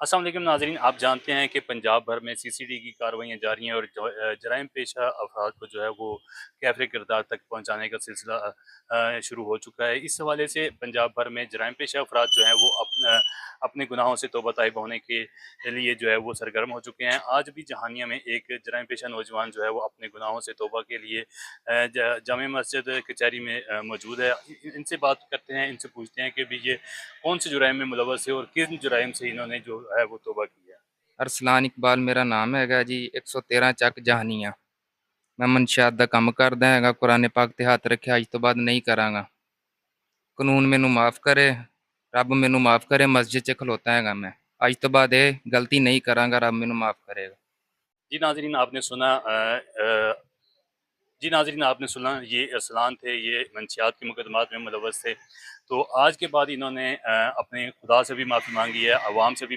अस्सलाम वालेकुम नाज़रीन, आप जानते हैं कि पंजाब भर में सीसीडी की कार्रवाइयाँ जारी हैं और जराइम पेशा अफराद को जो है वो कैफ़े किरदार तक पहुँचाने का सिलसिला शुरू हो चुका है। इस हवाले से पंजाब भर में जराइम पेशा अफराद जो हैं वो अपने गुनाहों से तौबा ताइब होने के लिए जो है वो सरगर्म हो चुके हैं। आज भी जहानिया में एक जराइम पेशा नौजवान जो है वो अपने गुनाहों से तौबा के लिए जामे मस्जिद कचहरी में मौजूद है। इनसे बात करते हैं, इनसे पूछते हैं कि भी ये कौन से जुराइम में मुलव्वस है और किन जुराइम से इन्होंने जो है वो तौबा की है। ਅਰਸਲਾਨ ਇਕਬਾਲ ਮੇਰਾ ਨਾਮ ਹੈਗਾ ਜੀ 113 ਚੱਕ ਜਹਾਨੀਆਂ। ਮੈਂ ਮਨਸ਼ਿਆਤ ਦਾ ਕੰਮ ਕਰਦਾ ਹੈਗਾ, ਕੁਰਾਨ ਪਾਕ ਤੇ ਹੱਥ ਰੱਖਿਆ, ਅੱਜ ਤੋਂ ਬਾਅਦ ਨਹੀਂ ਕਰਾਂਗਾ। ਕਾਨੂੰਨ ਮੈਨੂੰ ਮਾਫ ਕਰੇ, ਰੱਬ ਮੈਨੂੰ ਮਾਫ ਕਰੇ, ਮਸਜਿਦ 'ਚ ਖਲੋਤਾ ਹੈਗਾ ਮੈਂ। ਅੱਜ ਤੋਂ ਬਾਅਦ ਇਹ ਗਲਤੀ ਨਹੀਂ ਕਰਾਂਗਾ, ਰੱਬ ਮੈਨੂੰ ਮਾਫ ਕਰੇਗਾ। जी नाजरीन आपने सुना जी नाजरीन आपने सुना, ये अरसलान थे, ये मंशियात के मुकदमात में मुलव्वस थे। तो आज के बाद इन्होंने अपने खुदा से भी माफ़ी मांगी है, अवाम से भी